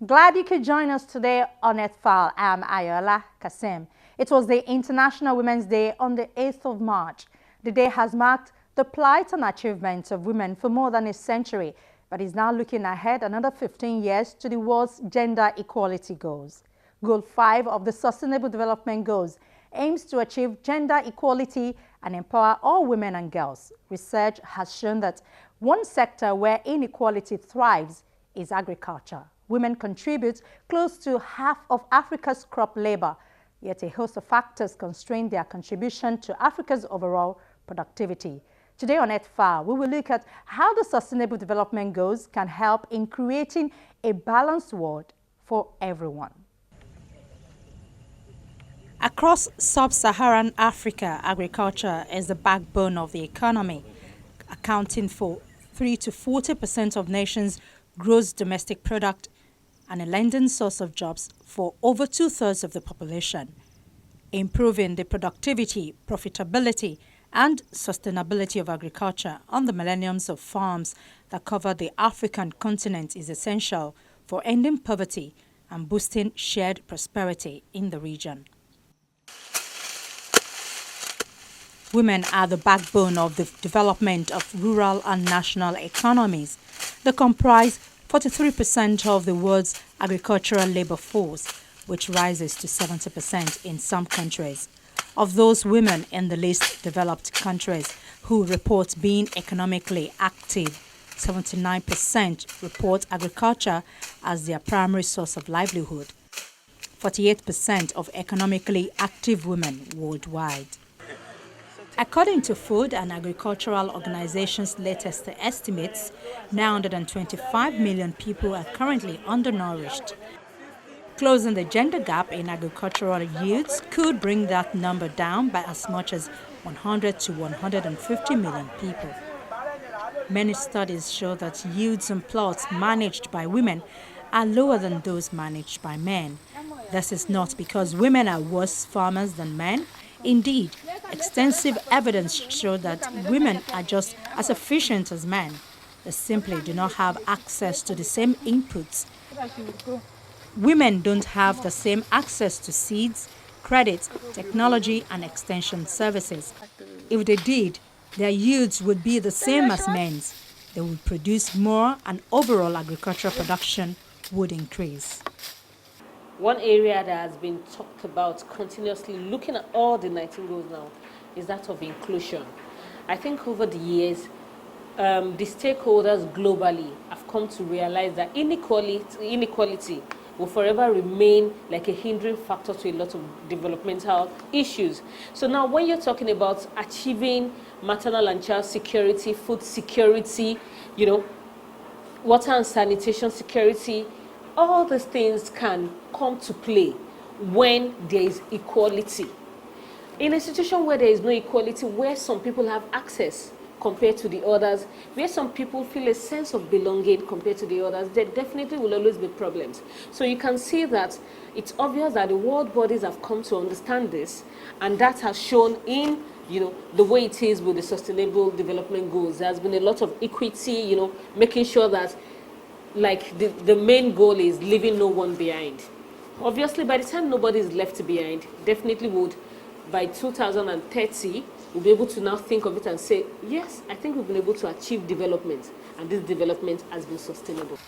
Glad you could join us today on Earthfile. I'm Ayola Kasim. It was the International Women's Day on the 8th of March. The day has marked the plight and achievements of women for more than a century, but is now looking ahead another 15 years to the world's gender equality goals. Goal 5 of the Sustainable Development Goals aims to achieve gender equality and empower all women and girls. Research has shown that one sector where inequality thrives is agriculture. Women contribute close to half of Africa's crop labor, yet a host of factors constrain their contribution to Africa's overall productivity. Today on Earthfile, we will look at how the Sustainable Development Goals can help in creating a balanced world for everyone. Across sub-Saharan Africa, agriculture is the backbone of the economy, accounting for 3 to 40% of nations' gross domestic product and a lending source of jobs for over 2/3 of the population. Improving the productivity, profitability, and sustainability of agriculture on the millenniums of farms that cover the African continent is essential for ending poverty and boosting shared prosperity in the region. Women are the backbone of the development of rural and national economies. They comprise 43% of the world's agricultural labor force, which rises to 70% in some countries. Of those women in the least developed countries who report being economically active, 79% report agriculture as their primary source of livelihood. 48% of economically active women worldwide. According to Food and Agricultural Organization's latest estimates, 925 million people are currently undernourished. Closing the gender gap in agricultural yields could bring that number down by as much as 100 to 150 million people. Many studies show that yields on plots managed by women are lower than those managed by men. This is not because women are worse farmers than men. Indeed, extensive evidence shows that women are just as efficient as men. They simply do not have access to the same inputs. Women don't have the same access to seeds, credit, technology, and extension services. If they did, their yields would be the same as men's. They would produce more and overall agricultural production would increase. One area that has been talked about continuously, looking at all the 19 goals now, is that of inclusion. I think over the years, the stakeholders globally have come to realize that inequality will forever remain like a hindering factor to a lot of developmental issues. So now when you're talking about achieving maternal and child security, food security, water and sanitation security, all these things can come to play when there is equality. In a situation where there is no equality, where some people have access compared to the others, where some people feel a sense of belonging compared to the others, there definitely will always be problems. So you can see that it's obvious that the world bodies have come to understand this, and that has shown in the way it is with the Sustainable Development Goals. There's been a lot of equity, making sure that the main goal is leaving no one behind. Obviously, by the time nobody is left behind, definitely would, by 2030, we'll be able to now think of it and say, yes, I think we've been able to achieve development, and this development has been sustainable.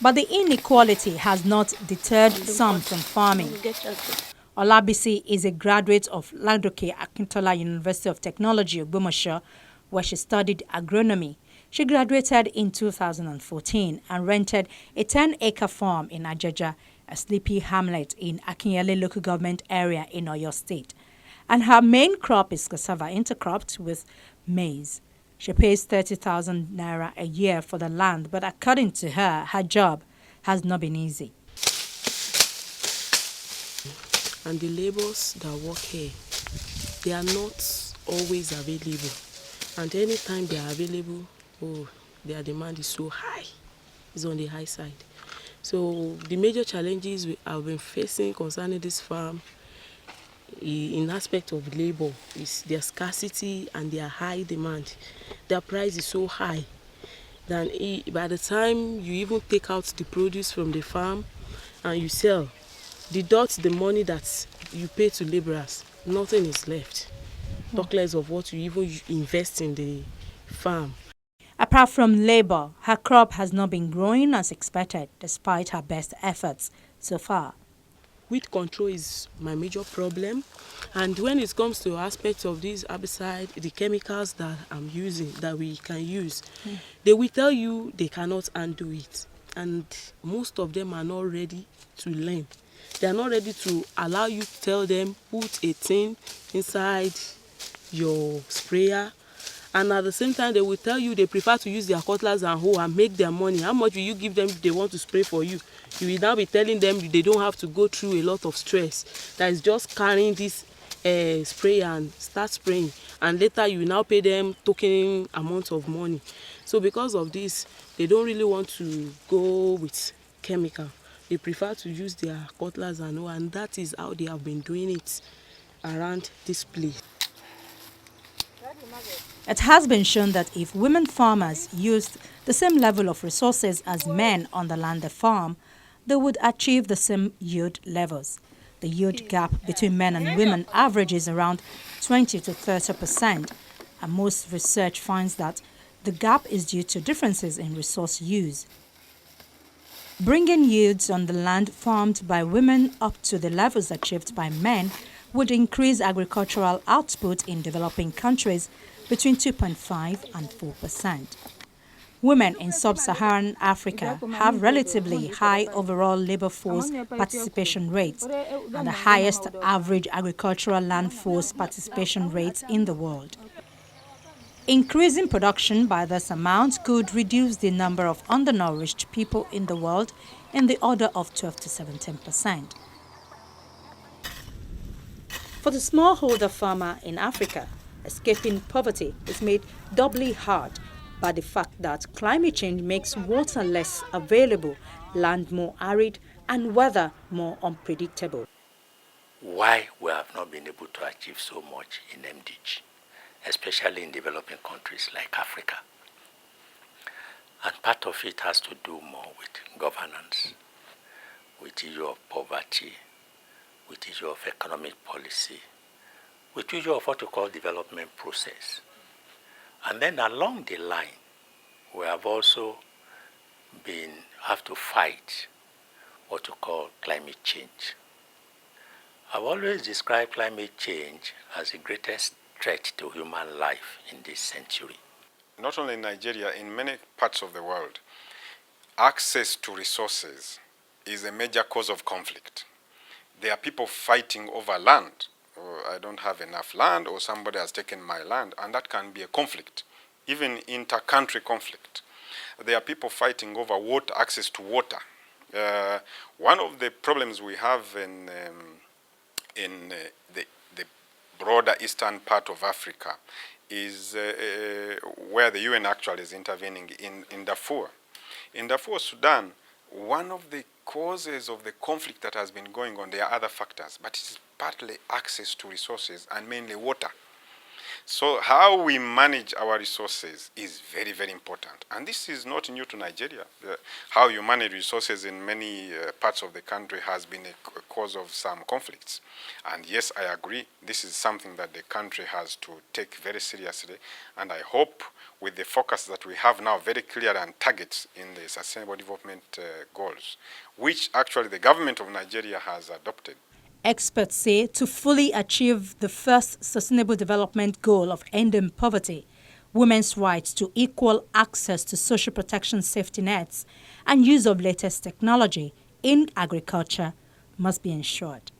But the inequality has not deterred some from farming. Olabisi is a graduate of Ladoke Akintola University of Technology, Ogbomoso, where she studied agronomy. She graduated in 2014 and rented a 10-acre farm in Ajaja, a sleepy hamlet in Akinyele local government area in Oyo State. And her main crop is cassava intercropped with maize. She pays 30,000 naira a year for the land, but according to her, her job has not been easy. And the laborers that work here, they are not always available. And anytime they are available, their demand is so high. It's on the high side. So the major challenges we have been facing concerning this farm in aspect of labor is their scarcity and their high demand. Their price is so high. Then by the time you even take out the produce from the farm and you sell, deduct the money that you pay to laborers, nothing is left. Talk less of what you even invest in the farm. Apart from labor, her crop has not been growing as expected despite her best efforts so far. Weed control is my major problem, and when it comes to aspects of these herbicide, the chemicals that I'm using, that we can use, they will tell you they cannot undo it, and most of them are not ready to learn. They are not ready to allow you to tell them put a thing inside your sprayer, and at the same time they will tell you they prefer to use their cutlass and hoe and make their money. How much will you give them if they want to spray for you? You will now be telling them they don't have to go through a lot of stress. That is just carrying this sprayer and start spraying, and later you will now pay them token amount of money. So because of this, they don't really want to go with chemical. They prefer to use their cutlass and hoe, and that is how they have been doing it around this place. It has been shown that if women farmers used the same level of resources as men on the land they farm, they would achieve the same yield levels. The yield gap between men and women averages around 20 to 30%, and most research finds that the gap is due to differences in resource use. Bringing yields on the land farmed by women up to the levels achieved by men would increase agricultural output in developing countries between 2.5 and 4%. Women in sub-Saharan Africa have relatively high overall labor force participation rates and the highest average agricultural land force participation rates in the world. Increasing production by this amount could reduce the number of undernourished people in the world in the order of 12 to 17%. For the smallholder farmer in Africa, escaping poverty is made doubly hard by the fact that climate change makes water less available, land more arid, and weather more unpredictable. Why we have not been able to achieve so much in MDG, especially in developing countries like Africa. And part of it has to do more with governance, with issue of poverty, with issue of economic policy, with issue of what we call development process. And then along the line, we have also have to fight what we call climate change. I've always described climate change as the greatest threat to human life in this century. Not only in Nigeria, in many parts of the world, access to resources is a major cause of conflict. There are people fighting over land. I don't have enough land, or somebody has taken my land, and that can be a conflict, even inter-country conflict. There are people fighting over water, access to water. One of the problems we have in the broader eastern part of Africa is where the UN actually is intervening in Darfur. In Darfur, Sudan, one of the causes of the conflict that has been going on, there are other factors, but it is partly access to resources and mainly water. So how we manage our resources is very, very important. And this is not new to Nigeria. How you manage resources in many parts of the country has been a cause of some conflicts. And yes, I agree, this is something that the country has to take very seriously. And I hope with the focus that we have now, very clear and targets in the Sustainable Development Goals, which actually the government of Nigeria has adopted. Experts say to fully achieve the first Sustainable Development Goal of ending poverty, women's rights to equal access to social protection safety nets and use of latest technology in agriculture must be ensured.